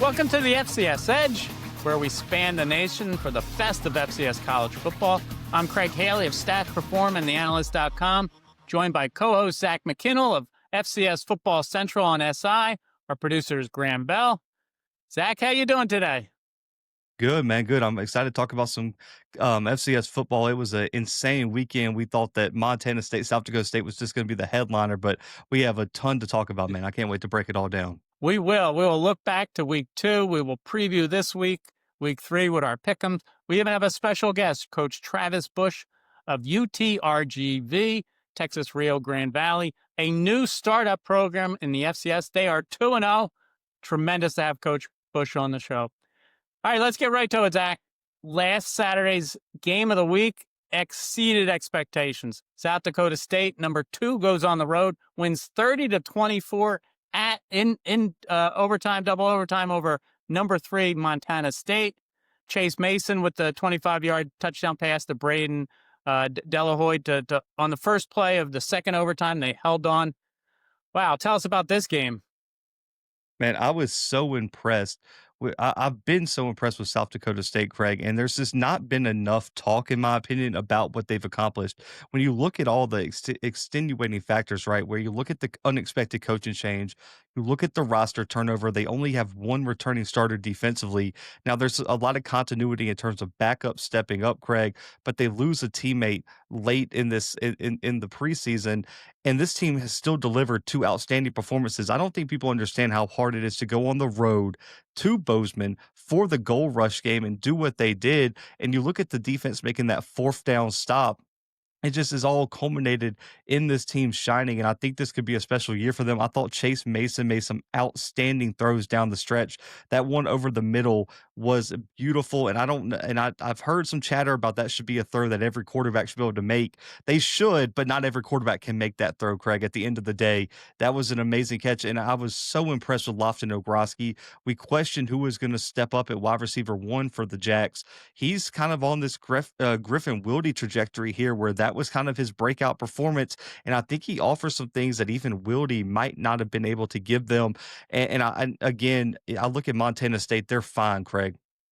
Welcome to the FCS Edge, where we span the nation for the best of FCS college football. I'm Craig Haley of Stats Perform and theanalyst.com, joined by co-host Zach McKinnell of FCS Football Central on SI. Our producer is Graham Bell. Zach, how you doing today? Good, man. Good. I'm excited to talk about some FCS football. It was an insane weekend. We thought that Montana State, South Dakota State was just going to be the headliner, but we have a ton to talk about, man. I can't wait to break it all down. We will. We will look back to week 2. We will preview this week, week 3, with our Pick Ems. We even have a special guest, Coach Travis Bush of UTRGV, Texas Rio Grande Valley, a new startup program in the FCS. They are 2-0. Tremendous to have Coach Bush on the show. All right, let's get right to it, Zach. Last Saturday's game of the week exceeded expectations. South Dakota State, number 2, goes on the road, wins 30-24 in overtime, double overtime over number 3 Montana State. Chase Mason with the 25-yard touchdown pass to Braden Delahoy on the first play of the second overtime. They held on. Wow, tell us about this game. Man, I was so impressed. I've been so impressed with South Dakota State, Craig, and there's just not been enough talk, in my opinion, about what they've accomplished. When you look at all the extenuating factors, right, where you look at the unexpected coaching change, you look at the roster turnover, they only have one returning starter defensively. Now, there's a lot of continuity in terms of backup stepping up, Craig, but they lose a teammate late in the preseason, and this team has still delivered 2 outstanding performances. I don't think people understand how hard it is to go on the road to Bozeman for the goal rush game and do what they did. And you look at the defense making that 4th down stop. It just is all culminated in this team shining, and I think this could be a special year for them. I thought Chase Mason made some outstanding throws down the stretch. That one over the middle was beautiful, and I've heard some chatter about that should be a throw that every quarterback should be able to make. They should, but not every quarterback can make that throw, Craig. At the end of the day, that was an amazing catch, and I was so impressed with Lofton Ogroski. We questioned who was going to step up at wide receiver 1 for the Jacks. He's kind of on this Griffin Wilde trajectory here, where that was kind of his breakout performance, and I think he offers some things that even Wilde might not have been able to give them. And I look at Montana State; they're fine, Craig.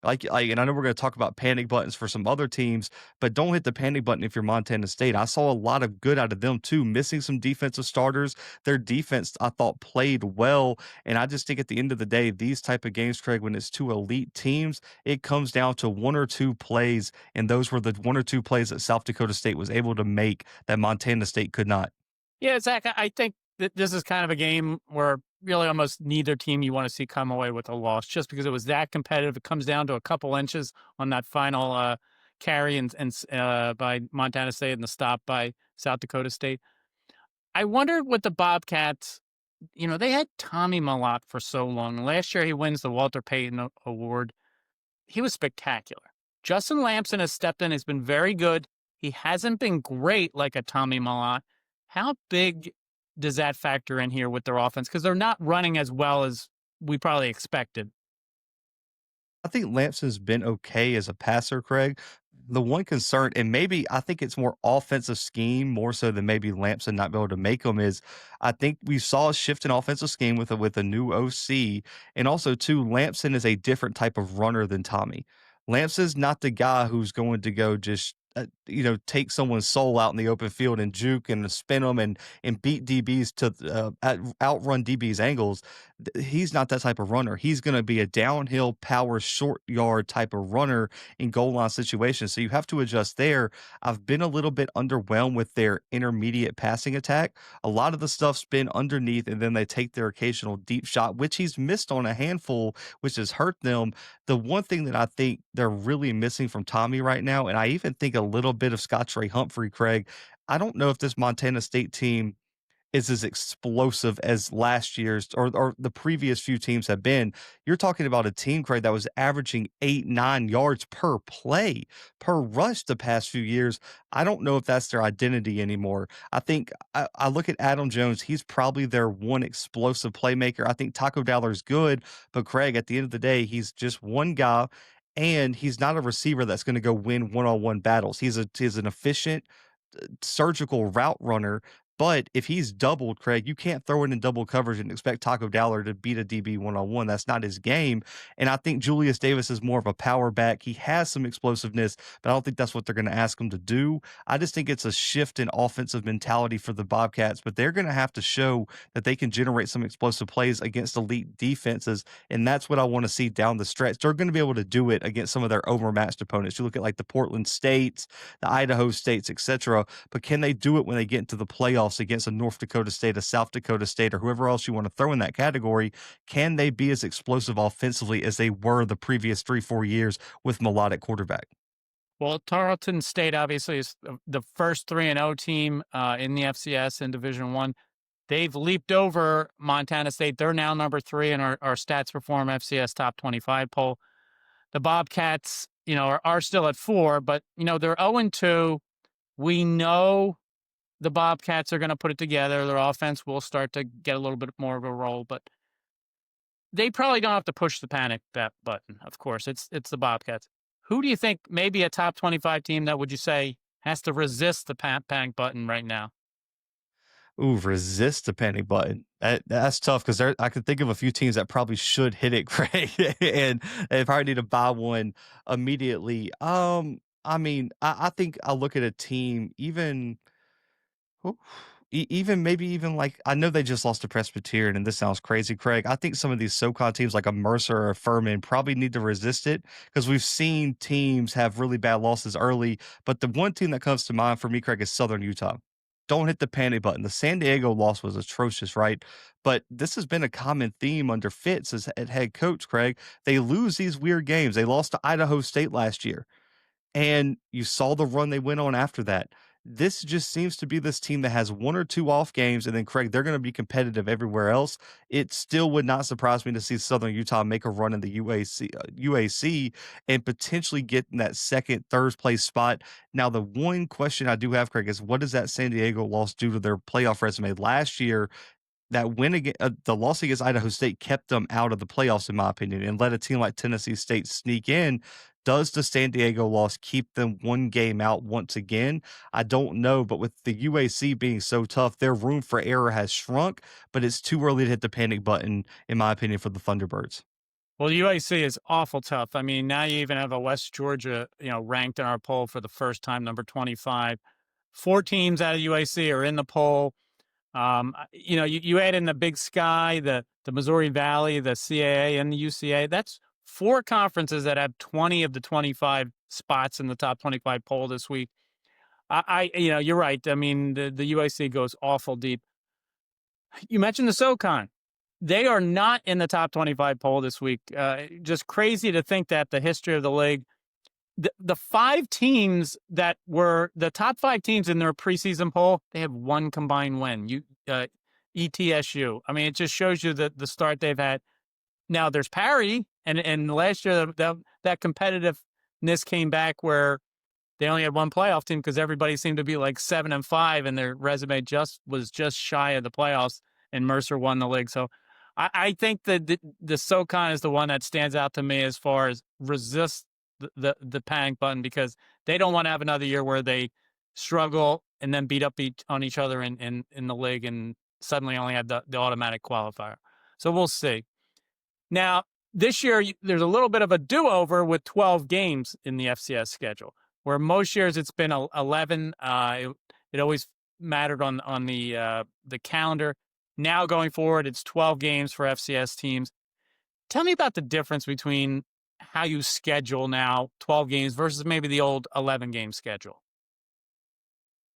And I know we're going to talk about panic buttons for some other teams, but don't hit the panic button if you're Montana State. I saw a lot of good out of them too, missing some defensive starters. Their defense, I thought, played well, and I just think at the end of the day, these type of games, Craig, when it's 2 elite teams, it comes down to 1 or 2 plays, and those were the 1 or 2 plays that South Dakota State was able to make that Montana State could not. Yeah, Zach, I think that this is kind of a game where really almost neither team you want to see come away with a loss, just because it was that competitive. It comes down to a couple inches on that final carry and by Montana State and the stop by South Dakota State. I wondered with the Bobcats, they had Tommy Malott for so long. Last year he wins the Walter Payton Award. He was spectacular. Justin Lamson has stepped in. He's been very good. He hasn't been great like a Tommy Malott. How big does that factor in here with their offense? Because they're not running as well as we probably expected. I think Lampson's been okay as a passer, Craig. The one concern, and maybe I think it's more offensive scheme more so than maybe Lampson not be able to make them, is I think we saw a shift in offensive scheme with a new OC, and also too, Lampson is a different type of runner than Tommy. Lampson's not the guy who's going to go just take someone's soul out in the open field and juke and spin them and beat DBs to outrun DBs angles. He's not that type of runner. He's going to be a downhill power short yard type of runner in goal line situations. So you have to adjust there. I've been a little bit underwhelmed with their intermediate passing attack. A lot of the stuff's been underneath, and then they take their occasional deep shot, which he's missed on a handful, which has hurt them. The one thing that I think they're really missing from Tommy right now, and I even think a little bit of Scott Ray Humphrey, Craig, I don't know if this Montana State team is as explosive as last year's or the previous few teams have been. You're talking about a team, Craig, that was averaging 8-9 yards per play, per rush the past few years. I don't know if that's their identity anymore. I think I look at Adam Jones. He's probably their one explosive playmaker. I think Taco Dowler's good, but Craig, at the end of the day, he's just one guy, and he's not a receiver that's going to go win one-on-one battles. He's an efficient surgical route runner, But if he's doubled, Craig, you can't throw it in double coverage and expect Taco Dowler to beat a DB one-on-one. That's not his game. And I think Julius Davis is more of a power back. He has some explosiveness, but I don't think that's what they're going to ask him to do. I just think it's a shift in offensive mentality for the Bobcats, but they're going to have to show that they can generate some explosive plays against elite defenses. And that's what I want to see down the stretch. They're going to be able to do it against some of their overmatched opponents. You look at like the Portland States, the Idaho States, etc. But can they do it when they get into the playoffs against a North Dakota State, a South Dakota State, or whoever else you want to throw in that category? Can they be as explosive offensively as they were the previous 3-4 years with melodic quarterback? Well, Tarleton State obviously is the first 3-0 team in the FCS in Division One. They've leaped over Montana State. They're now number 3 in our Stats Perform FCS Top 25 poll. The Bobcats, are still at 4, but they're 0-2. We know the Bobcats are going to put it together. Their offense will start to get a little bit more of a roll, but they probably don't have to push the panic button. Of course, it's the Bobcats. Who do you think maybe a top 25 team that would you say has to resist the panic button right now? Ooh, resist the panic button. That's tough because I could think of a few teams that probably should hit it, Craig, and they probably need to buy one immediately. I mean, I think I look at a team even. Ooh, even maybe even like I know they just lost to Presbyterian, and this sounds crazy, Craig. I think some of these SoCon teams like a Mercer or a Furman probably need to resist it because we've seen teams have really bad losses early. But the one team that comes to mind for me, Craig, is Southern Utah. Don't hit the panic button. The San Diego loss was atrocious, right? But this has been a common theme under Fitz as head coach, Craig. They lose these weird games. They lost to Idaho State last year. And you saw the run they went on after that. This just seems to be this team that has 1 or 2 off games, and then, Craig, they're going to be competitive everywhere else. It still would not surprise me to see Southern Utah make a run in the UAC and potentially get in that second, third place spot. Now, the one question I do have, Craig, is what does that San Diego loss do to their playoff resume? Last year, that win against the loss against Idaho State kept them out of the playoffs, in my opinion, and let a team like Tennessee State sneak in. Does the San Diego loss keep them one game out once again? I don't know, but with the UAC being so tough, their room for error has shrunk, but it's too early to hit the panic button, in my opinion, for the Thunderbirds. Well, UAC is awful tough. I mean, now you even have a West Georgia, ranked in our poll for the first time, number 25. 4 teams out of UAC are in the poll. You add in the Big Sky, the Missouri Valley, the CAA, and the UCA. That's 4 conferences that have 20 of the 25 spots in the top 25 poll this week. You're right. I mean, the UAC goes awful deep. You mentioned the SoCon. They are not in the top 25 poll this week. Just crazy to think that the history of the league, the 5 teams that were the top 5 teams in their preseason poll, they have 1 combined win. ETSU. I mean, it just shows you the start they've had. Now there's parity, and last year that competitiveness came back where they only had 1 playoff team because everybody seemed to be like 7-5, and their resume was just shy of the playoffs, and Mercer won the league. So I think that the SoCon is the one that stands out to me as far as resist the panic button, because they don't want to have another year where they struggle and then beat up on each other in the league and suddenly only have the automatic qualifier. So we'll see. Now, this year, there's a little bit of a do-over with 12 games in the FCS schedule, where most years it's been 11. It always mattered on the calendar. Now going forward, it's 12 games for FCS teams. Tell me about the difference between how you schedule now 12 games versus maybe the old 11-game schedule.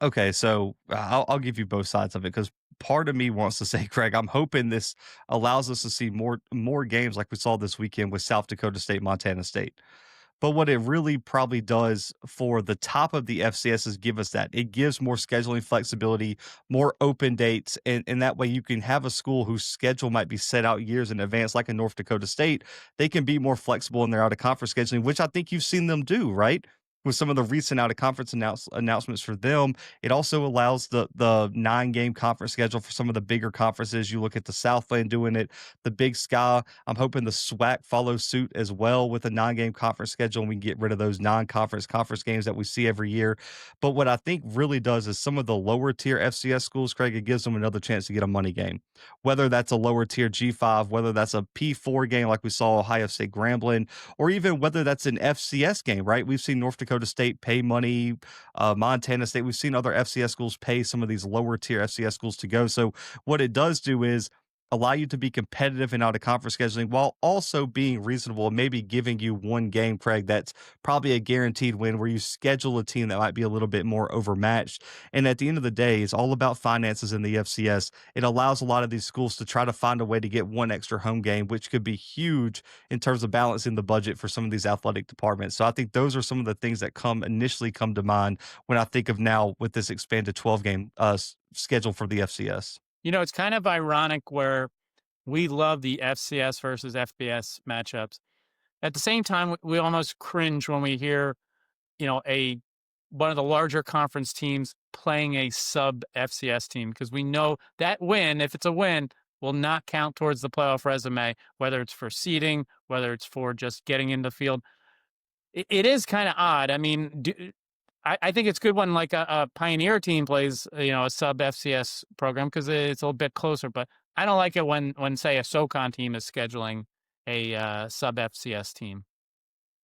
Okay, so I'll give you both sides of it because part of me wants to say, Craig, I'm hoping this allows us to see more games like we saw this weekend with South Dakota State, Montana State. But what it really probably does for the top of the FCS is give us that. It gives more scheduling flexibility, more open dates, and that way you can have a school whose schedule might be set out years in advance, like a North Dakota State. They can be more flexible in their out-of-conference scheduling, which I think you've seen them do, right? with some of the recent out of conference announcements for them, it also allows the 9-game conference schedule for some of the bigger conferences. You look at the Southland doing it, the Big Sky. I'm hoping the SWAC follows suit as well with a 9-game conference schedule, and we can get rid of those non-conference conference games that we see every year. But what I think really does is some of the lower tier FCS schools, Craig, it gives them another chance to get a money game, whether that's a lower tier G5, whether that's a P4 game like we saw Ohio State Grambling, or even whether that's an FCS game, right? We've seen North Dakota State pay money, Montana State. We've seen other FCS schools pay some of these lower tier FCS schools to go. So what it does do is allow you to be competitive in out of conference scheduling while also being reasonable and maybe giving you one game, Craig, that's probably a guaranteed win where you schedule a team that might be a little bit more overmatched. And at the end of the day, it's all about finances in the FCS. It allows a lot of these schools to try to find a way to get one extra home game, which could be huge in terms of balancing the budget for some of these athletic departments. So I think those are some of the things that initially come to mind when I think of now with this expanded 12 game schedule for the FCS. It's kind of ironic where we love the FCS versus FBS matchups. At the same time, we almost cringe when we hear, a one of the larger conference teams playing a sub FCS team, because we know that win, if it's a win, will not count towards the playoff resume, whether it's for seeding, whether it's for just getting in the field. It is kind of odd. I mean, I think it's good when like a Pioneer team plays, a sub FCS program because it's a little bit closer. But I don't like it when say a SoCon team is scheduling a sub FCS team.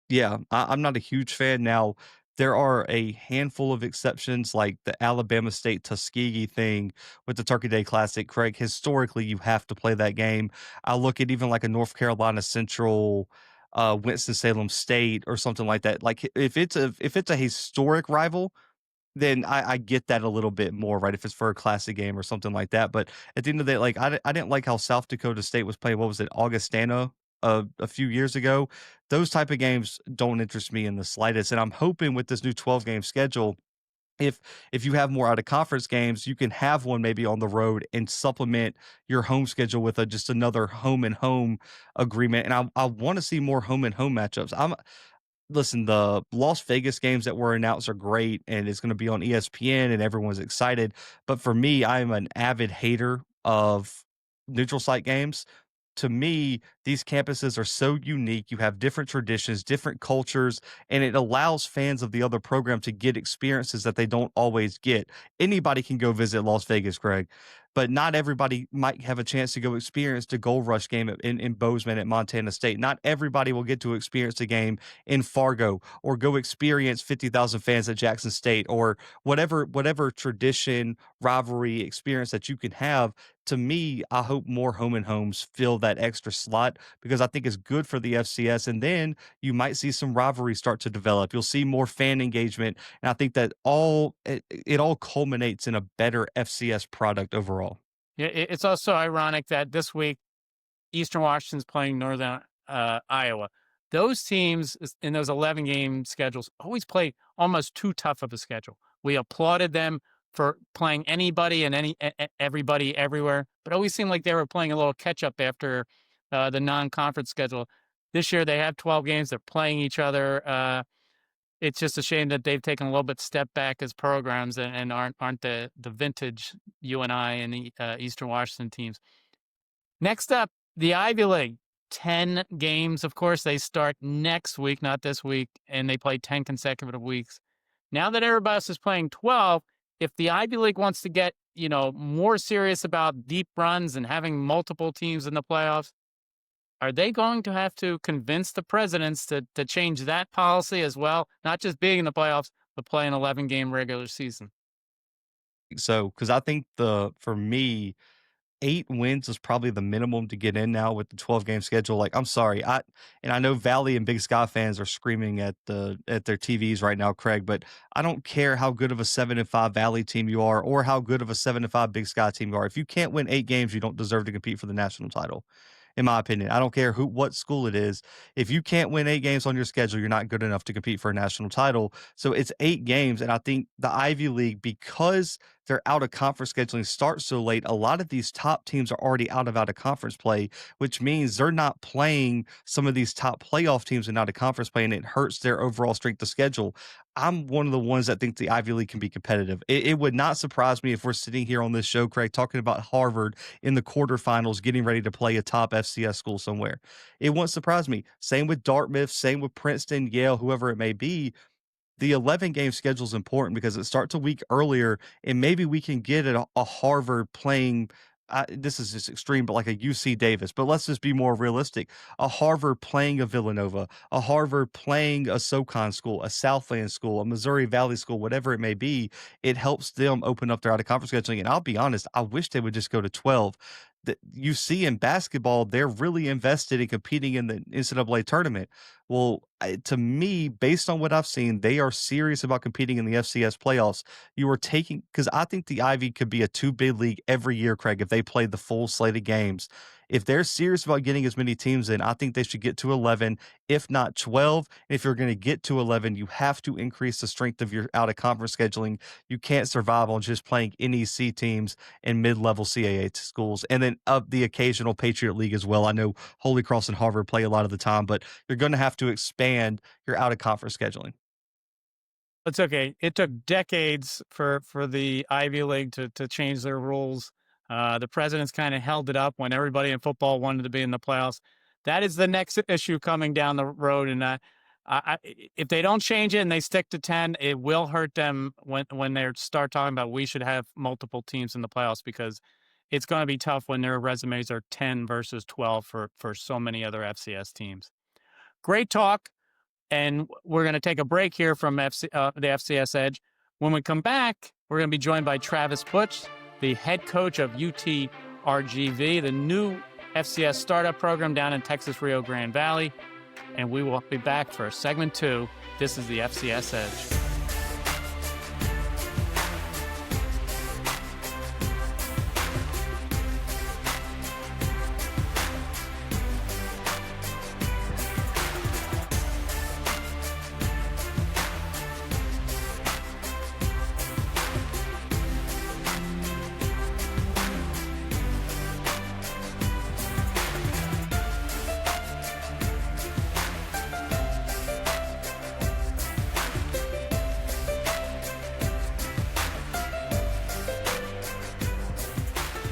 Yeah, I'm not a huge fan. Now, there are a handful of exceptions, like the Alabama State Tuskegee thing with the Turkey Day Classic. Craig, historically, you have to play that game. I look at even like a North Carolina Central, Winston-Salem State, or something like that. Like if it's a historic rival, then I get that a little bit more, right? If it's for a classic game or something like that. But at the end of the day, like I didn't like how South Dakota State was playing. What was it, Augustana, a few years ago? Those type of games don't interest me in the slightest. And I'm hoping with this new 12 game schedule, if you have more out of conference games, you can have one maybe on the road and supplement your home schedule with just another home and home agreement. And I want to see more home and home matchups. Listen, the Las Vegas games that were announced are great, and it's going to be on ESPN, and everyone's excited. But for me, I'm an avid hater of neutral site games. To me, these campuses are so unique. You have different traditions, different cultures, and it allows fans of the other program to get experiences that they don't always get. Anybody can go visit Las Vegas, Greg, but not everybody might have a chance to go experience the Gold Rush game in Bozeman at Montana State. Not everybody will get to experience the game in Fargo or go experience 50,000 fans at Jackson State or whatever tradition, rivalry experience that you can have. To me, I hope more home and homes fill that extra slot because I think it's good for the FCS. And then you might see some rivalry start to develop. You'll see more fan engagement. And I think that it all culminates in a better FCS product overall. Yeah, it's also ironic that this week Eastern Washington's playing Northern Iowa. Those teams in those 11 game schedules always play almost too tough of a schedule. We applauded them for playing anybody and everybody everywhere, but it always seemed like they were playing a little catch up after the non-conference schedule. This year they have 12 games. They're playing each other. It's just a shame that they've taken a little bit step back as programs and aren't the vintage UNI and the Eastern Washington teams. Next up, the Ivy League. 10 games, of course. They start next week, not this week, and they play 10 consecutive weeks. Now that everybody else is playing 12, if the Ivy League wants to get, more serious about deep runs and having multiple teams in the playoffs, are they going to have to convince the presidents to change that policy as well? Not just being in the playoffs, but play an 11-game regular season. So, because I think for me, 8 wins is probably the minimum to get in now with the 12-game schedule. Like, I'm sorry, I know Valley and Big Sky fans are screaming at their TVs right now, Craig, but I don't care how good of a 7-5 Valley team you are or how good of a 7-5 Big Sky team you are. If you can't win 8 games, you don't deserve to compete for the national title. In my opinion, I don't care what school it is. If you can't win 8 games on your schedule, you're not good enough to compete for a national title. So it's 8 games, and I think the Ivy League, because their out of conference scheduling starts so late, a lot of these top teams are already out of conference play, which means they're not playing some of these top playoff teams in out of conference play, and it hurts their overall strength of schedule. I'm one of the ones that think the Ivy League can be competitive. It would not surprise me if we're sitting here on this show, Craig, talking about Harvard in the quarterfinals, getting ready to play a top FCS school somewhere. It won't surprise me. Same with Dartmouth, same with Princeton, Yale, whoever it may be. The 11 game schedule is important because it starts a week earlier, and maybe we can get a Harvard playing. This is just extreme, but like a UC Davis. But let's just be more realistic. A Harvard playing a Villanova, a Harvard playing a SoCon school, a Southland school, a Missouri Valley school, whatever it may be. It helps them open up their out of conference scheduling. And I'll be honest, I wish they would just go to 12. That you see in basketball, they're really invested in competing in the NCAA tournament. Well, to me, based on what I've seen, they are serious about competing in the FCS playoffs. You are taking, because I think the Ivy could be a two-bid league every year, Craig, if they play the full slate of games. If they're serious about getting as many teams in, I think they should get to 11, if not 12. And if you're going to get to 11, you have to increase the strength of your out-of-conference scheduling. You can't survive on just playing NEC teams and mid-level CAA schools, and then the occasional Patriot League as well. I know Holy Cross and Harvard play a lot of the time, but you're going to have to expand your out-of-conference scheduling. It's okay. It took decades for the Ivy League to change their rules. The presidents kind of held it up when everybody in football wanted to be in the playoffs. That is the next issue coming down the road. And if they don't change it and they stick to 10, it will hurt them when they start talking about we should have multiple teams in the playoffs, because it's going to be tough when their resumes are 10 versus 12 for so many other FCS teams. Great talk. And we're going to take a break here from the FCS Edge. When we come back, we're going to be joined by Travis Butch, the head coach of UTRGV, the new FCS startup program down in Texas Rio Grande Valley. And we will be back for segment 2. This is the FCS Edge.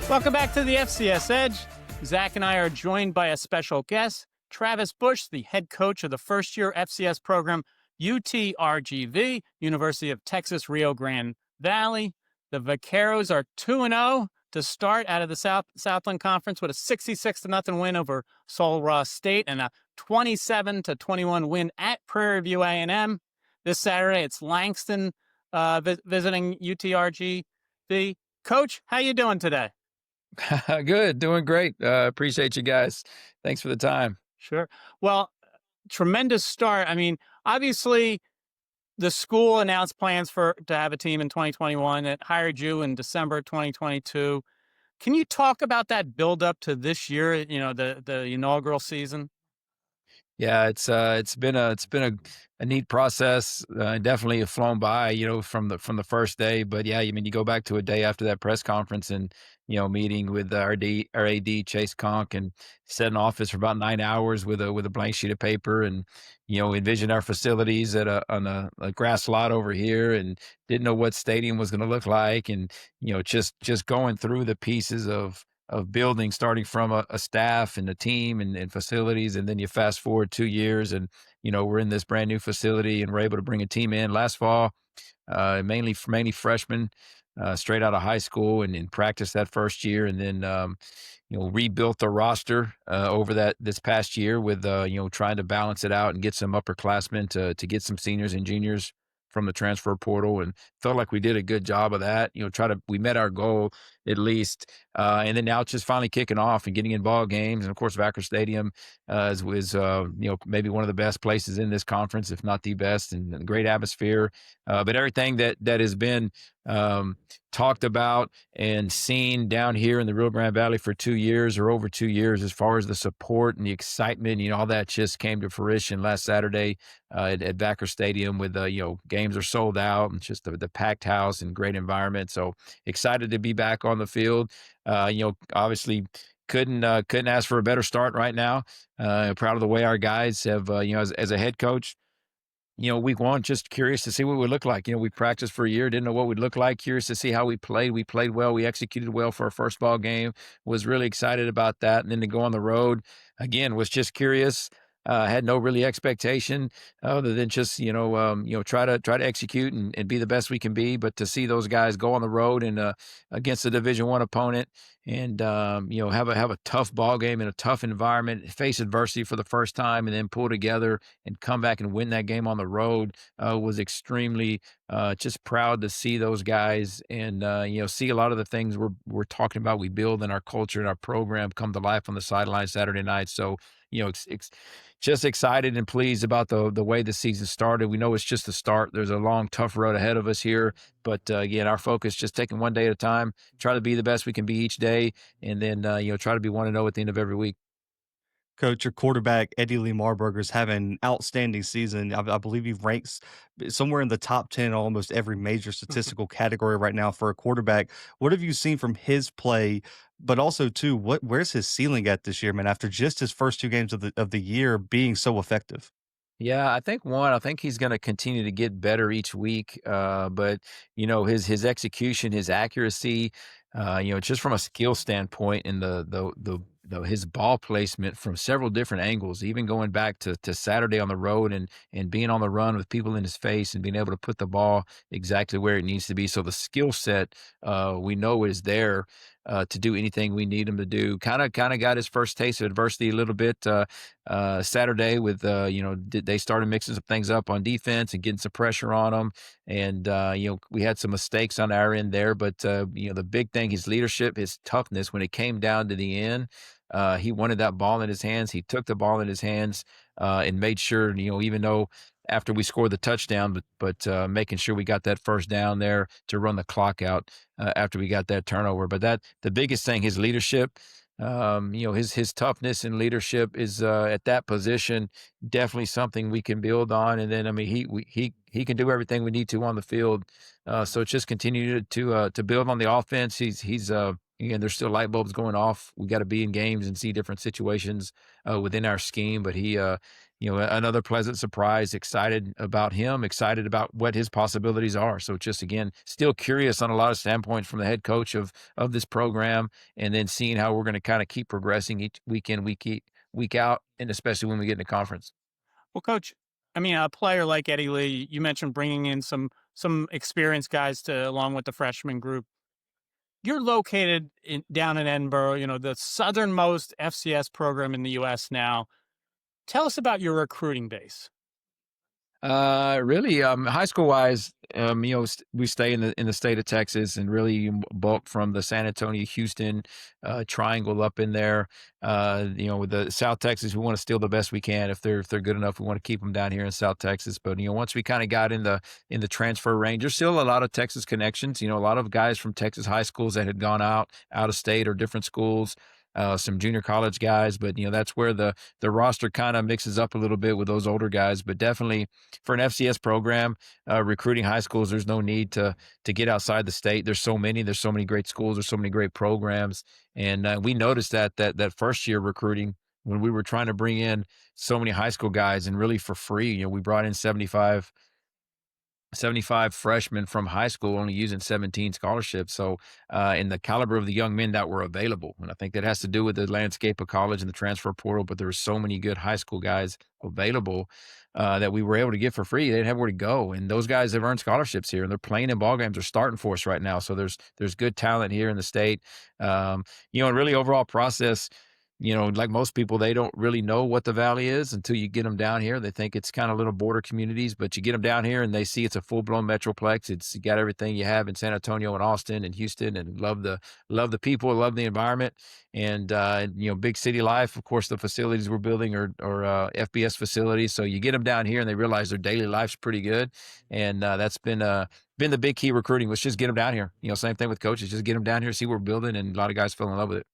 Welcome back to the FCS Edge. Zach and I are joined by a special guest, Travis Butch, the head coach of the first-year FCS program, UTRGV, University of Texas Rio Grande Valley. The Vaqueros are 2-0 to start out of the Southland Conference with a 66-0 win over Sul Ross State and a 27-21 win at Prairie View A&M. This Saturday, it's Langston visiting UTRGV. Coach, how you doing today? Good, doing great. Appreciate you guys. Thanks for the time. Sure. Well, tremendous start. I mean, obviously, the school announced plans to have a team in 2021. It hired you in December 2022. Can you talk about that build up to this year? You know, the inaugural season. Yeah, it's been a neat process. Definitely have flown by, from the first day. But yeah, I mean, you go back to a day after that press conference and meeting with our AD Chase Conk, and sat in office for about 9 hours with a blank sheet of paper, and envisioned our facilities on a grass lot over here, and didn't know what stadium was going to look like, and just going through the pieces of building, starting from a staff and a team and facilities. And then you fast forward 2 years and, we're in this brand new facility, and we're able to bring a team in last fall, mainly freshmen, straight out of high school, and practice that first year. And then, rebuilt the roster over this past year with, trying to balance it out and get some upperclassmen to get some seniors and juniors from the transfer portal, and felt like we did a good job of that. We met our goal at least. And then now it's just finally kicking off and getting in ball games. And of course, Vaqueros Stadium is maybe one of the best places in this conference, if not the best, and great atmosphere. But everything that has been talked about and seen down here in the Rio Grande Valley for 2 years or over 2 years, as far as the support and the excitement, all that just came to fruition last Saturday at Vaqueros Stadium with, games are sold out and just the packed house and great environment. So excited to be back on the field. Obviously couldn't ask for a better start right now. Proud of the way our guys have, as a head coach, week one, just curious to see what we look like. We practiced for a year, didn't know what we'd look like. Curious to see how we played. We played well. We executed well for our first ball game. Was really excited about that. And then to go on the road again was just curious. Had no really expectation other than just try to execute and be the best we can be. But to see those guys go on the road and against a Division I opponent and have a tough ball game in a tough environment, face adversity for the first time, and then pull together and come back and win that game on the road was extremely just proud to see those guys and see a lot of the things we're talking about. We build in our culture and our program come to life on the sideline Saturday night. So just excited and pleased about the way the season started. We know it's just the start. There's a long, tough road ahead of us here. But again, our focus just taking one day at a time, try to be the best we can be each day, and then try to be 1-0 at the end of every week. Coach, your quarterback, Eddie Lee Marburger, is having an outstanding season. I believe he ranks somewhere in the top 10 in almost every major statistical category right now for a quarterback. What have you seen from his play? But also, too, where's his ceiling at this year, man, after just his first 2 games of the year being so effective? Yeah, I think he's going to continue to get better each week. But his execution, his accuracy, just from a skill standpoint, and his ball placement from several different angles, even going back to Saturday on the road and being on the run with people in his face and being able to put the ball exactly where it needs to be. So the skill set we know is there. To do anything we need him to do. Kind of got his first taste of adversity a little bit Saturday with they started mixing some things up on defense and getting some pressure on him, and we had some mistakes on our end there. But the big thing, his leadership, his toughness. When it came down to the end, he wanted that ball in his hands. He took the ball in his hands and made sure even though after we scored the touchdown, but making sure we got that first down there to run the clock out after we got that turnover. But the biggest thing, his leadership, his toughness and leadership is at that position definitely something we can build on. And then he can do everything we need to on the field. So it's just continue to build on the offense. He's again, there's still light bulbs going off. We got to be in games and see different situations within our scheme. But he another pleasant surprise, excited about him, excited about what his possibilities are. So just, again, still curious on a lot of standpoints from the head coach of this program, and then seeing how we're going to kind of keep progressing each week in, week out, and especially when we get into conference. Well, Coach, I mean, a player like Eddie Lee, you mentioned bringing in some experienced guys along with the freshman group. You're located down in Edinburgh, the southernmost FCS program in the U.S. now. Tell us about your recruiting base. Really, high school wise, we stay in the state of Texas and really bulk from the San Antonio, Houston, triangle up in there. With the South Texas, we want to steal the best we can. If they're good enough, we want to keep them down here in South Texas. But once we kind of got in the transfer range, there's still a lot of Texas connections. A lot of guys from Texas high schools that had gone out of state or different schools. Some junior college guys, but that's where the roster kind of mixes up a little bit with those older guys. But definitely for an FCS program, recruiting high schools, there's no need to get outside the state. There's so many great schools, there's so many great programs, and we noticed that first year recruiting when we were trying to bring in so many high school guys and really for free. We brought in 75 freshmen from high school, only using 17 scholarships. So, in the caliber of the young men that were available, and I think that has to do with the landscape of college and the transfer portal, but there were so many good high school guys available that we were able to get for free. They didn't have where to go. And those guys have earned scholarships here and they're playing in ball games. They're starting for us right now. So there's good talent here in the state. And really overall process, like most people, they don't really know what the Valley is until you get them down here. They think it's kind of little border communities, but you get them down here and they see it's a full-blown metroplex. It's got everything you have in San Antonio and Austin and Houston, and love the people, love the environment, and big city life. Of course, the facilities we're building are FBS facilities. So you get them down here and they realize their daily life's pretty good, and that's been been the big key recruiting was just get them down here. Same thing with coaches, just get them down here, see what we're building, and a lot of guys fell in love with it.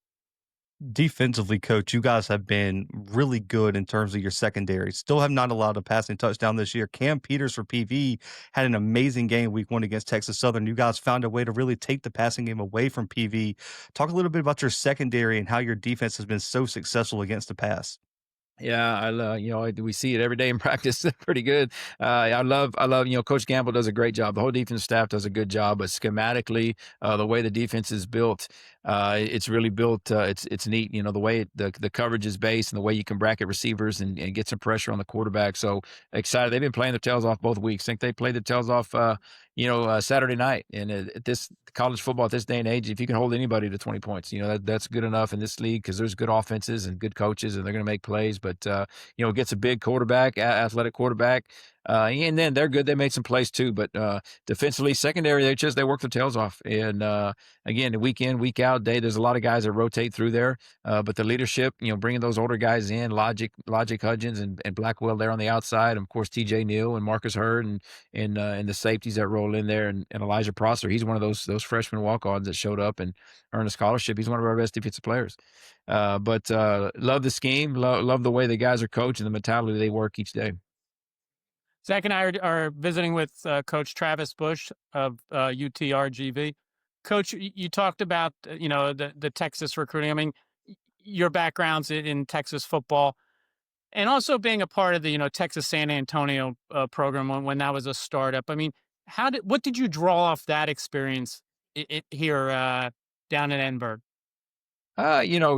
Defensively, coach, you guys have been really good in terms of your secondary. Still have not allowed a passing touchdown this year. Cam Peters for PV had an amazing game week 1 against Texas Southern. You guys found a way to really take the passing game away from PV. Talk a little bit about your secondary and how your defense has been so successful against the pass. Yeah, I love, we see it every day in practice. Pretty good. I love, Coach Gamble does a great job. The whole defense staff does a good job, but schematically, the way the defense is built, it's really built. It's neat. The way the coverage is based and the way you can bracket receivers and get some pressure on the quarterback. So excited. They've been playing their tails off both weeks. I think they played their tails off, Saturday night. And at this college football at this day and age, if you can hold anybody to 20 points, that's good enough in this league because there's good offenses and good coaches and they're going to make plays. But, gets a big quarterback, athletic quarterback. And then they're good. They made some plays too, but defensively, secondary, they work their tails off. And again, week in, week out, there's a lot of guys that rotate through there. But the leadership, bringing those older guys in, Logic Hudgens and Blackwell there on the outside, and of course TJ Neal and Marcus Hurd and the safeties that roll in there, and Elijah Prosser. He's one of those freshman walk-ons that showed up and earned a scholarship. He's one of our best defensive players. But love the scheme, love the way the guys are coached and the mentality they work each day. Zach and I are visiting with Coach Travis Bush of UTRGV. Coach, you talked about the Texas recruiting. I mean, your background's in Texas football, and also being a part of the Texas San Antonio program when that was a startup. I mean, what did you draw off that experience here down in Edinburgh?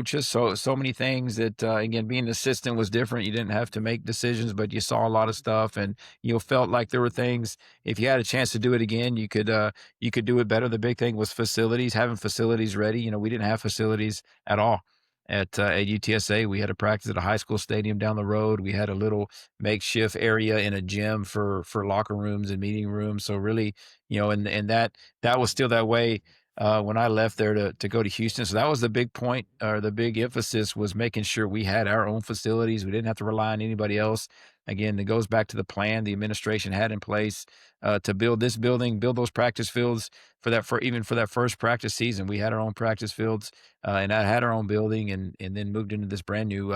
Just so many things that again, being an assistant was different. You didn't have to make decisions, but you saw a lot of stuff, and felt like there were things. If you had a chance to do it again, you could do it better. The big thing was facilities, having facilities ready. We didn't have facilities at all at UTSA. We had to practice at a high school stadium down the road. We had a little makeshift area in a gym for locker rooms and meeting rooms. So really, and that was still that way when I left there to go to Houston. So that was the big point, or the big emphasis was making sure we had our own facilities. We didn't have to rely on anybody else. Again, it goes back to the plan the administration had in place to build this building, build those practice fields for that first practice season. We had our own practice fields and I had our own building, and then moved into this brand new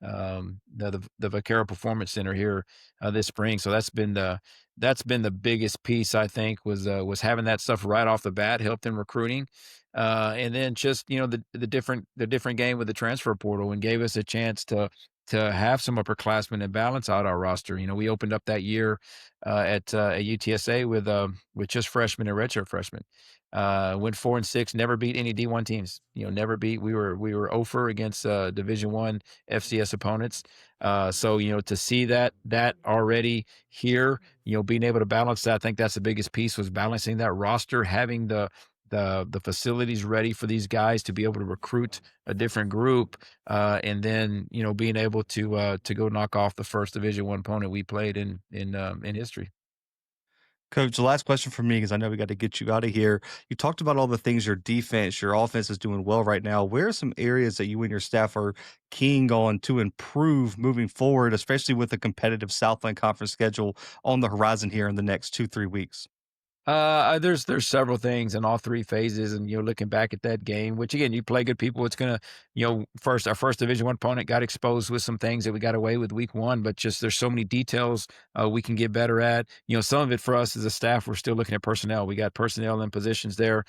the Vaquero Performance Center here this spring. So that's been the biggest piece, I think, was having that stuff right off the bat, helped in recruiting. And then just, the different game with the transfer portal, and gave us a chance to have some upperclassmen and balance out our roster. We opened up that year at UTSA with just freshmen and redshirt freshmen. Went 4-6, never beat any D1 teams. Never beat. We were 0 against Division I FCS opponents. So to see that already here, being able to balance that, I think that's the biggest piece, was balancing that roster, having the facilities ready for these guys to be able to recruit a different group, and then being able to go knock off the first Division I opponent we played in history. Coach, the last question for me, because I know we got to get you out of here. You talked about all the things your defense, your offense is doing well right now. Where are some areas that you and your staff are keen on to improve moving forward, especially with the competitive Southland Conference schedule on the horizon here in the next 2-3 weeks? There's several things in all three phases, and looking back at that game, which again, you play good people, it's gonna, our first Division I opponent got exposed with some things that we got away with week 1, but just there's so many details we can get better at. Some of it for us as a staff, we're still looking at personnel. We got personnel and positions there.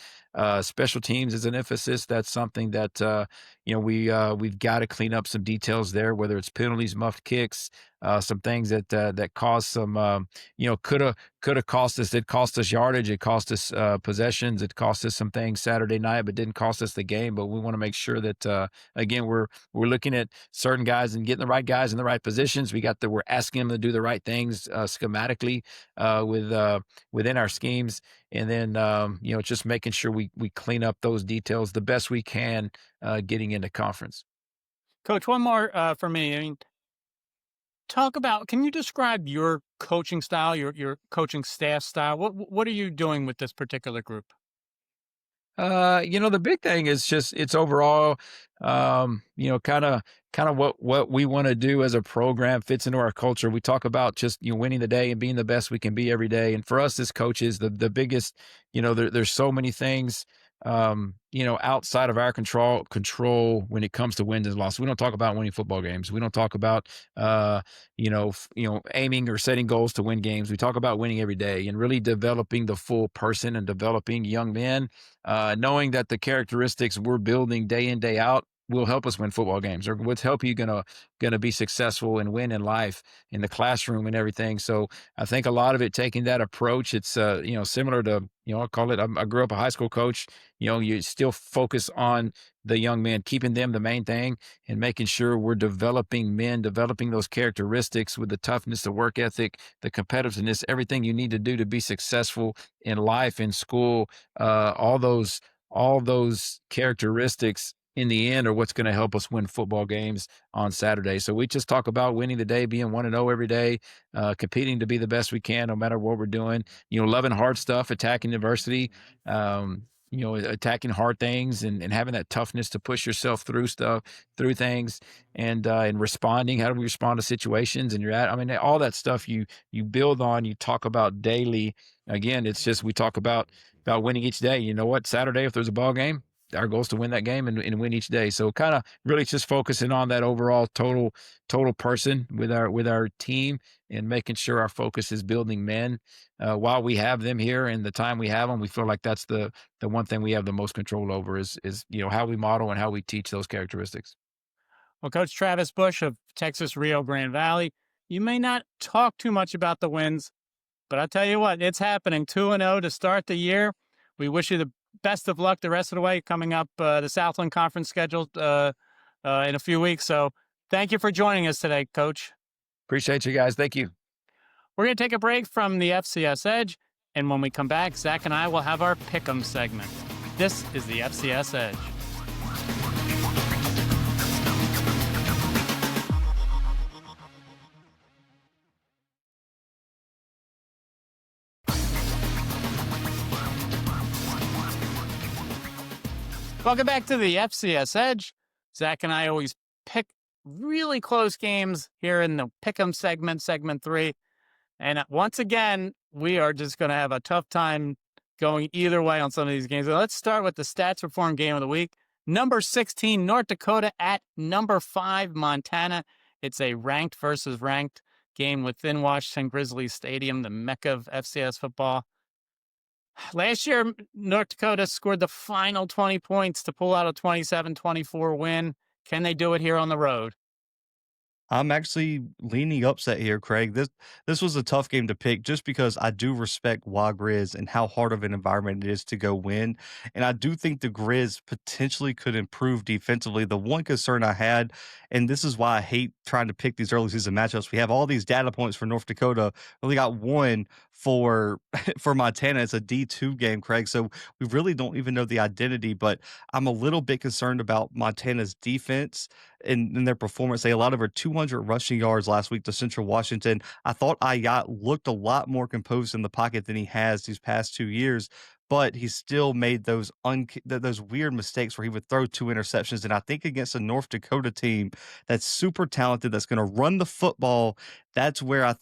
Special teams is an emphasis. That's something that we've got to clean up some details there, whether it's penalties, muffed kicks, some things that cause some could have cost us. It cost us yardage. It cost us possessions. It cost us some things Saturday night, but didn't cost us the game. But we want to make sure that again, we're looking at certain guys and getting the right guys in the right positions. We're asking them to do the right things schematically within our schemes, and then just making sure we clean up those details the best we can getting into conference. Coach, one more for me. I mean, can you describe your coaching style, your coaching staff style? What are you doing with this particular group? The big thing is just it's overall, kind of what we want to do as a program fits into our culture. We talk about just winning the day and being the best we can be every day. And for us as coaches, the biggest, there's so many things outside of our control when it comes to wins and losses. We don't talk about winning football games. We don't talk about aiming or setting goals to win games. We talk about winning every day and really developing the full person and developing young men, knowing that the characteristics we're building day in, day out will help us win football games, or what's help you gonna be successful and win in life, in the classroom and everything. So I think a lot of it taking that approach, it's similar to, I call it, I grew up a high school coach. You still focus on the young men, keeping them the main thing, and making sure we're developing men, developing those characteristics with the toughness, the work ethic, the competitiveness, everything you need to do to be successful in life, in school, all those characteristics in the end are what's going to help us win football games on Saturday. So we just talk about winning the day, being 1-0 every day, competing to be the best we can, no matter what we're doing. Loving hard stuff, attacking adversity, attacking hard things, and having that toughness to push yourself through things, and responding. How do we respond to situations? And all that stuff you build on, you talk about daily. Again, it's just we talk about winning each day. You know what? Saturday, if there's a ball game, our goal is to win that game and win each day. So kind of really just focusing on that overall total person with our team, and making sure our focus is building men while we have them here and the time we have them. We feel like that's the one thing we have the most control over is how we model and how we teach those characteristics. Well, Coach Travis Bush of Texas Rio Grande Valley, you may not talk too much about the wins, but I'll tell you what, it's happening. 2-0 to start the year. We wish you the best of luck the rest of the way. Coming up, the Southland Conference scheduled in a few weeks. So thank you for joining us today, Coach. Appreciate you guys. Thank you. We're going to take a break from the FCS Edge, and when we come back, Zach and I will have our Pick Ems segment. This is the FCS Edge. Welcome back to the FCS Edge. Zach and I always pick really close games here in the Pick 'em segment 3. And once again, we are just going to have a tough time going either way on some of these games. So let's start with the Stats Reform game of the week. Number 16, North Dakota at number 5, Montana. It's a ranked versus ranked game within Washington Grizzlies Stadium, the mecca of FCS football. Last year, North Dakota scored the final 20 points to pull out a 27-24 win. Can they do it here on the road? I'm actually leaning upset here, Craig. This was a tough game to pick just because I do respect Wa Grizz and how hard of an environment it is to go win. And I do think the Grizz potentially could improve defensively. The one concern I had, and this is why I hate trying to pick these early season matchups, we have all these data points for North Dakota. We only got one for for Montana. It's a D2 game, Craig. So we really don't even know the identity, but I'm a little bit concerned about Montana's defense in their performance. They allowed over 200 rushing yards last week to Central Washington. I thought Ayat looked a lot more composed in the pocket than he has these past 2 years, but he still made those weird mistakes where he would throw 2 interceptions. And I think against a North Dakota team that's super talented, that's going to run the football, that's where I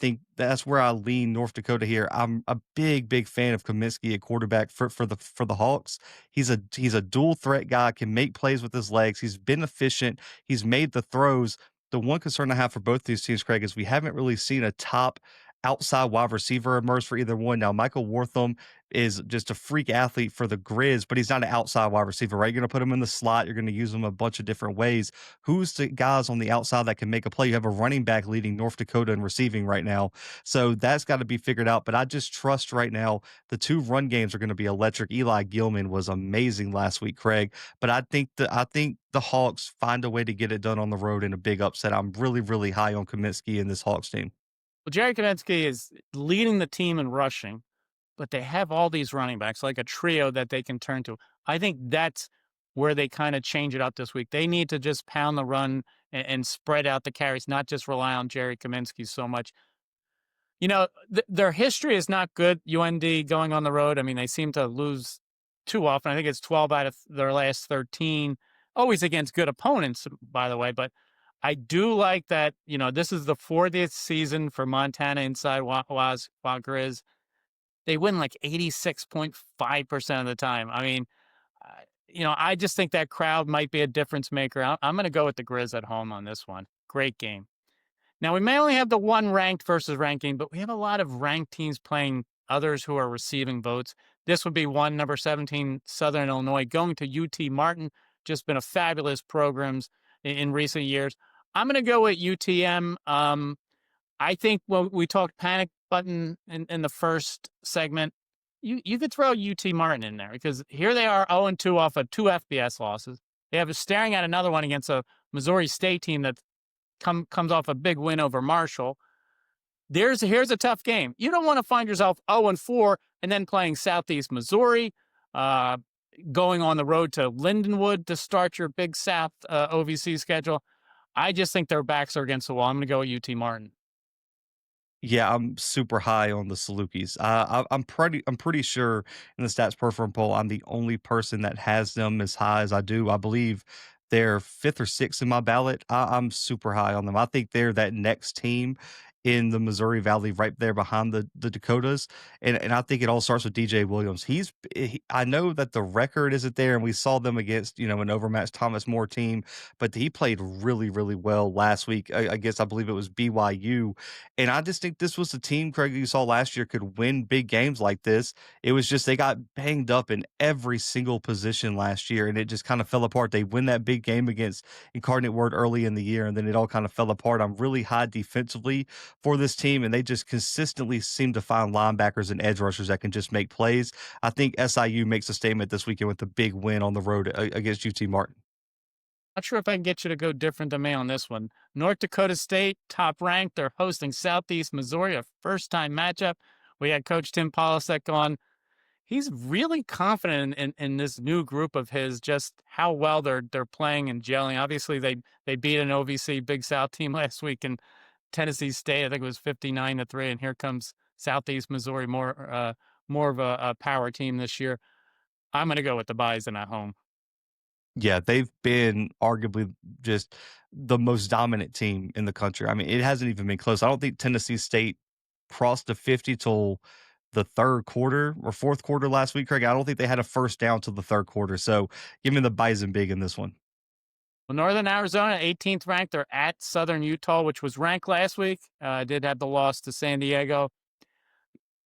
lean North Dakota here. I'm a big fan of Kaminsky at quarterback for the Hawks. He's a dual threat guy, can make plays with his legs. He's been efficient. He's made the throws. The one concern I have for both these teams, Craig, is we haven't really seen a top outside wide receiver emerge for either one. Now, Michael Wortham is just a freak athlete for the Grizz, but he's not an outside wide receiver, right? You're going to put him in the slot. You're going to use him a bunch of different ways. Who's the guys on the outside that can make a play? You have a running back leading North Dakota in receiving right now. So that's got to be figured out. But I just trust right now the 2 run games are going to be electric. Eli Gilman was amazing last week, Craig. But I think the Hawks find a way to get it done on the road in a big upset. I'm really high on Kaminsky and this Hawks team. Well, Jerry Kaminsky is leading the team in rushing, but they have all these running backs, like a trio that they can turn to. I think that's where they kind of change it up this week. They need to just pound the run and spread out the carries, not just rely on Jerry Kaminsky so much. Their history is not good, UND going on the road. I mean, they seem to lose too often. I think it's 12 out of their last 13, always against good opponents, by the way. But I do like that, this is the 40th season for Montana inside Grizz. They win like 86.5% of the time. I mean, I just think that crowd might be a difference maker. I'm going to go with the Grizz at home on this one. Great game. Now, we may only have the one ranked versus ranking, but we have a lot of ranked teams playing others who are receiving votes. This would be one, number 17, Southern Illinois, going to UT Martin. Just been a fabulous programs in recent years. I'm going to go with UTM. I think when we talked panic button in the first segment, you could throw UT Martin in there because here they are 0-2 off of 2 FBS losses. They have staring at another one against a Missouri State team that comes off a big win over Marshall. Here's a tough game. You don't want to find yourself 0-4 and then playing Southeast Missouri, going on the road to Lindenwood to start your Big South OVC schedule. I just think their backs are against the wall. I'm going to go with UT Martin. Yeah, I'm super high on the Salukis. I'm pretty sure in the Stats Perform poll, I'm the only person that has them as high as I do. I believe they're 5th or 6th in my ballot. I'm super high on them. I think they're that next team in the Missouri Valley, right there behind the Dakotas, and I think it all starts with DJ Williams. I know that the record isn't there, and we saw them against an overmatched Thomas More team, but he played really really well last week against, I believe it was BYU. And I just think this was the team, Craig, you saw last year could win big games like this. It was just they got banged up in every single position last year, and it just kind of fell apart. They win that big game against Incarnate Word early in the year, and then it all kind of fell apart. I'm really high defensively for this team, and they just consistently seem to find linebackers and edge rushers that can just make plays. I think SIU makes a statement this weekend with a big win on the road against UT Martin. Not sure if I can get you to go different than me on this one. North Dakota State, top ranked. They're hosting Southeast Missouri, a first-time matchup. We had Coach Tim Polasek on. He's really confident in this new group of his, just how well they're playing and gelling. Obviously, they beat an OVC Big South team last week in Tennessee State. I think it was 59-3, and here comes Southeast Missouri, more of a power team this year. I'm going to go with the Bison at home. Yeah, they've been arguably just the most dominant team in the country. I mean, it hasn't even been close. I don't think Tennessee State crossed the 50 till the third quarter or fourth quarter last week, Craig. I don't think they had a first down till the third quarter. So give me the Bison big in this one. Well, Northern Arizona, 18th ranked. They're at Southern Utah, which was ranked last week. Did have the loss to San Diego.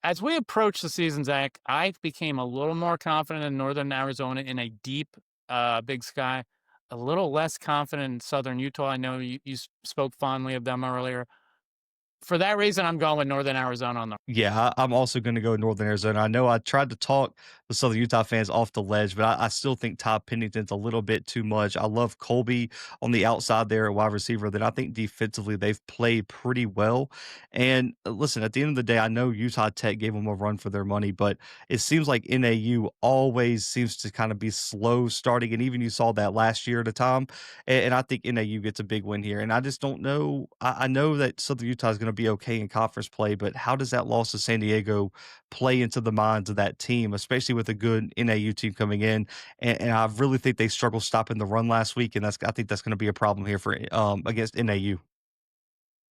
As we approach the season, Zach, I became a little more confident in Northern Arizona in a deep Big Sky, a little less confident in Southern Utah. I know you spoke fondly of them earlier. For that reason, I'm going with Northern Arizona on the. Yeah, I'm also going to go Northern Arizona. I know I tried to talk the Southern Utah fans off the ledge, but I still think Todd Pennington's a little bit too much. I love Colby on the outside there at wide receiver. That I think defensively they've played pretty well. And listen, at the end of the day, I know Utah Tech gave them a run for their money, but it seems like NAU always seems to kind of be slow starting. And even you saw that last year at a time. And I think NAU gets a big win here. And I just don't know. I know that Southern Utah is going to be okay in conference play, but how does that loss to San Diego play into the minds of that team, especially with a good NAU team coming in? And I really think they struggled stopping the run last week, and I think that's going to be a problem here for against NAU.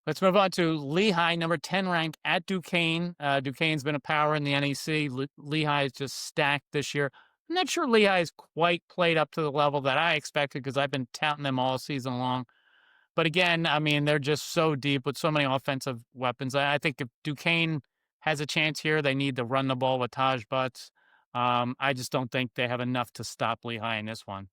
Let's move on to Lehigh, number 10 ranked at Duquesne. Duquesne's been a power in the NEC. Lehigh is just stacked this year. I'm not sure Lehigh has quite played up to the level that I expected because I've been touting them all season long. But again, I mean, they're just so deep with so many offensive weapons. I think if Duquesne has a chance here, they need to run the ball with Taj Butts. I just don't think they have enough to stop Lehigh in this one.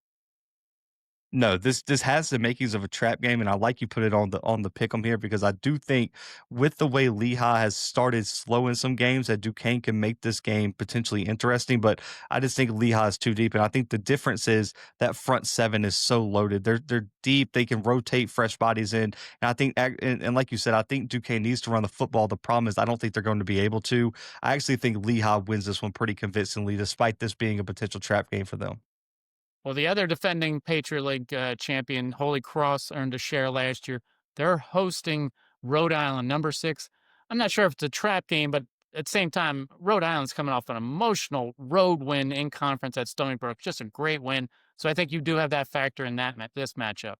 No, this has the makings of a trap game, and I like you put it on the pick 'em here because I do think with the way Lehigh has started slow in some games, that Duquesne can make this game potentially interesting. But I just think Lehigh is too deep, and I think the difference is that front seven is so loaded. They're deep. They can rotate fresh bodies in, and I think and like you said, I think Duquesne needs to run the football. The problem is I don't think they're going to be able to. I actually think Lehigh wins this one pretty convincingly, despite this being a potential trap game for them. Well, the other defending Patriot League champion, Holy Cross, earned a share last year. They're hosting Rhode Island, number 6. I'm not sure if it's a trap game, but at the same time, Rhode Island's coming off an emotional road win in conference at Stony Brook, just a great win. So I think you do have that factor in this matchup.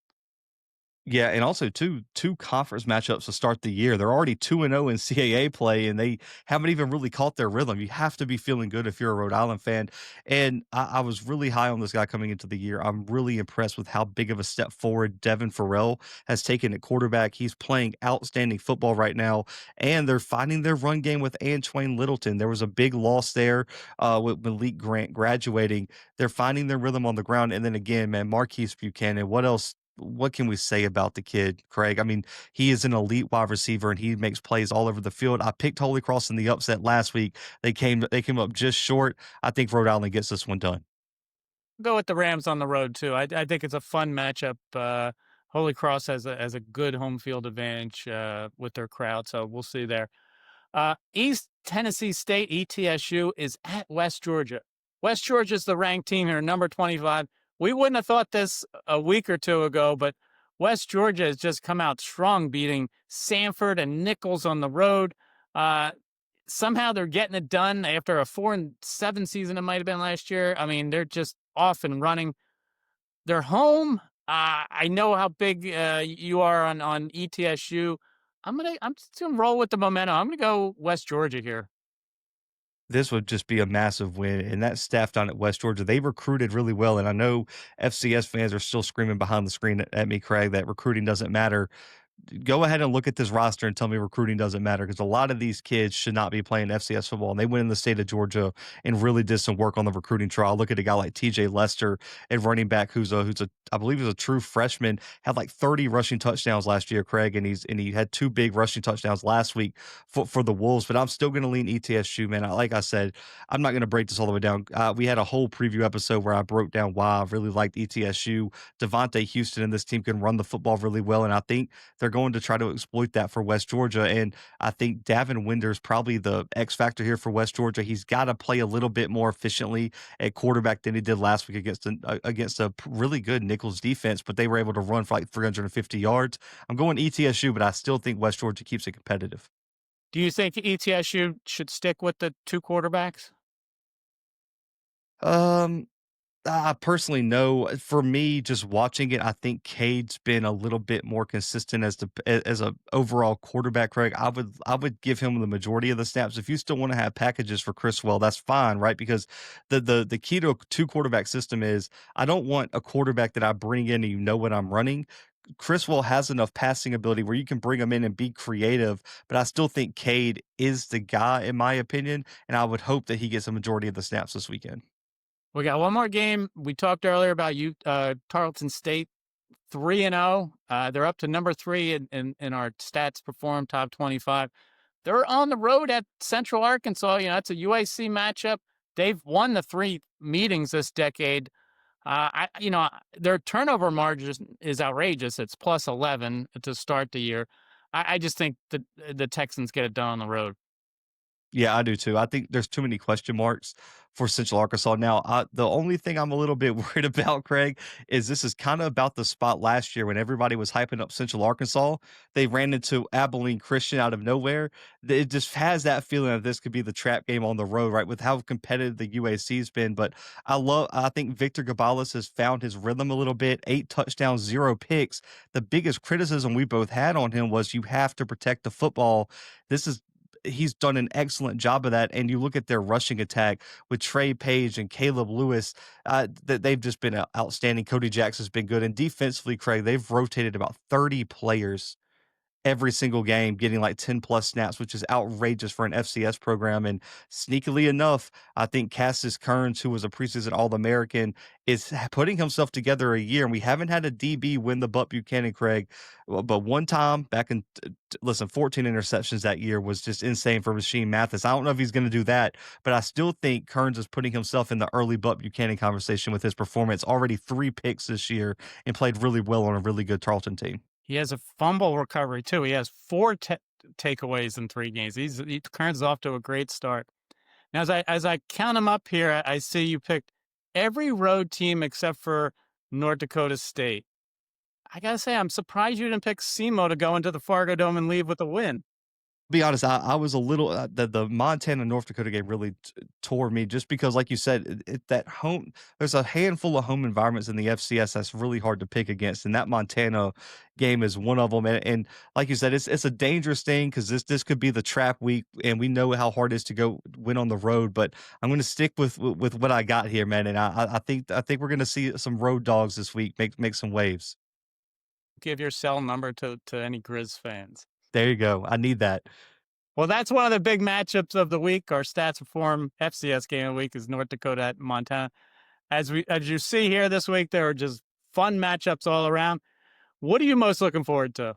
Yeah, and also two conference matchups to start the year. They're already 2-0 in CAA play, and they haven't even really caught their rhythm. You have to be feeling good if you're a Rhode Island fan. And I was really high on this guy coming into the year. I'm really impressed with how big of a step forward Devin Farrell has taken at quarterback. He's playing outstanding football right now, and they're finding their run game with Antwain Littleton. There was a big loss there with Malik Grant graduating. They're finding their rhythm on the ground, and then again, man, Marquise Buchanan. What can we say about the kid, Craig? I mean, he is an elite wide receiver and he makes plays all over the field. I picked Holy Cross in the upset last week. They came up just short. I think Rhode Island gets this one done. Go with the Rams on the road too. I think it's a fun matchup. Holy Cross has a good home field advantage with their crowd, so we'll see there. East Tennessee State, ETSU, is at West Georgia. West Georgia's the ranked team here, number 25. We wouldn't have thought this a week or two ago, but West Georgia has just come out strong, beating Sanford and Nichols on the road. Somehow they're getting it done after a 4-7 season. It might have been last year. I mean, they're just off and running. They're home. I know how big you are on ETSU. I'm just gonna roll with the momentum. I'm gonna go West Georgia here. This would just be a massive win. And that staff down at West Georgia, they recruited really well. And I know FCS fans are still screaming behind the screen at me, Craig, that recruiting doesn't matter. Go ahead and look at this roster and tell me recruiting doesn't matter, because a lot of these kids should not be playing FCS football. And they went in the state of Georgia and really did some work on the recruiting trial. Look at a guy like TJ Lester at running back, who's a I believe he's a true freshman, had like 30 rushing touchdowns last year, Craig, and he had 2 big rushing touchdowns last week for the Wolves. But I'm still going to lean ETSU, man. Like I said, I'm not going to break this all the way down. We had a whole preview episode where I broke down why I really liked ETSU. Devontae Houston and this team can run the football really well, and I think they're going to try to exploit that for West Georgia. And I think Davin Winder's probably the X factor here for West Georgia. He's got to play a little bit more efficiently at quarterback than he did last week against a really good Nichols defense, but they were able to run for like 350 yards. I'm going ETSU, but I still think West Georgia keeps it competitive. Do you think ETSU should stick with the 2 quarterbacks? Um, I personally know. For me, just watching it, I think Cade's been a little bit more consistent as a overall quarterback. Craig, I would give him the majority of the snaps. If you still want to have packages for Chriswell, that's fine, right? Because the key to a 2 quarterback system is I don't want a quarterback that I bring in and you know what I'm running. Chriswell has enough passing ability where you can bring him in and be creative, but I still think Cade is the guy in my opinion, and I would hope that he gets a majority of the snaps this weekend. We got one more game. We talked earlier about Tarleton State 3-0. They're up to number 3 in our stats perform top 25. They're on the road at Central Arkansas. It's a UIC matchup. They've won the 3 meetings this decade. Their turnover margin is outrageous. It's plus 11 to start the year. I just think the Texans get it done on the road. Yeah, I do too. I think there's too many question marks for Central Arkansas. Now, the only thing I'm a little bit worried about, Craig, is this is kind of about the spot last year when everybody was hyping up Central Arkansas. They ran into Abilene Christian out of nowhere. It just has that feeling that this could be the trap game on the road, right? With how competitive the UAC's been. But I think Victor Gabales has found his rhythm a little bit. 8 touchdowns, 0 picks. The biggest criticism we both had on him was you have to protect the football. He's done an excellent job of that. And you look at their rushing attack with Trey Page and Caleb Lewis, that they've just been outstanding. Cody Jackson's been good. And defensively, Craig, they've rotated about 30 players every single game, getting like 10 plus snaps, which is outrageous for an FCS program. And sneakily enough, I think Cassius Kearns, who was a preseason All-American, is putting himself together a year. And we haven't had a DB win the Butt Buchanan, Craig. But one time back in, 14 interceptions that year was just insane for Rasheem Mathis. I don't know if he's going to do that, but I still think Kearns is putting himself in the early Butt Buchanan conversation with his performance. Already 3 picks this year and played really well on a really good Tarleton team. He has a fumble recovery too. He has 4 takeaways in 3 games. Kearns is off to a great start. Now, as I count them up here, I see you picked every road team except for North Dakota State. I gotta say, I'm surprised you didn't pick SEMO to go into the Fargo Dome and leave with a win. Be honest, I was a little the Montana North Dakota game really tore me just because, like you said, that home. There's a handful of home environments in the FCS that's really hard to pick against, and that Montana game is one of them. And like you said, it's a dangerous thing because this could be the trap week, and we know how hard it is to go win on the road. But I'm going to stick with what I got here, man. And I think we're going to see some road dogs this week make some waves. Give your cell number to any Grizz fans. There you go. I need that. Well, that's one of the big matchups of the week. Our Stats Reform FCS game of the week is North Dakota at Montana. As you see here this week, there are just fun matchups all around. What are you most looking forward to?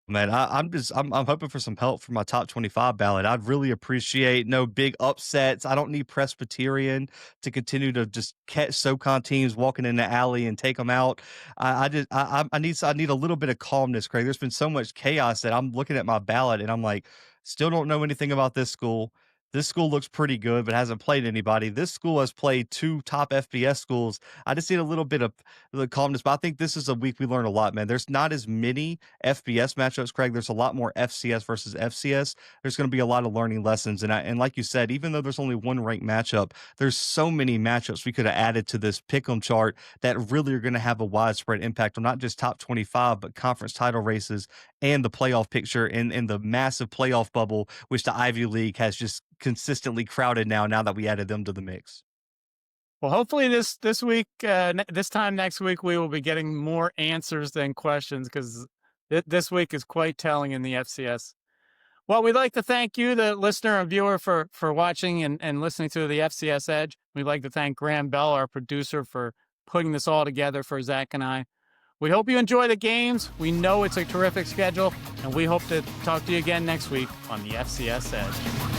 Man, I'm hoping for some help for my top 25 ballot. I'd really appreciate no big upsets. I don't need Presbyterian to continue to just catch SoCon teams walking in the alley and take them out. I need a little bit of calmness, Craig. There's been so much chaos that I'm looking at my ballot and I'm like, still don't know anything about this school. This school looks pretty good, but hasn't played anybody. This school has played 2 top FBS schools. I just need a little bit of the calmness, but I think this is a week we learn a lot, man. There's not as many FBS matchups, Craig. There's a lot more FCS versus FCS. There's going to be a lot of learning lessons. And like you said, even though there's only one ranked matchup, there's so many matchups we could have added to this pick 'em chart that really are going to have a widespread impact on not just top 25, but conference title races and the playoff picture and the massive playoff bubble, which the Ivy League has just consistently crowded now that we added them to the mix. Well, hopefully this week, this time next week, we will be getting more answers than questions because this week is quite telling in the FCS. Well, we'd like to thank you, the listener and viewer, for watching and listening to the FCS Edge. We'd like to thank Graham Bell, our producer, for putting this all together for Zach and I. We hope you enjoy the games. We know it's a terrific schedule, and we hope to talk to you again next week on the FCS Edge.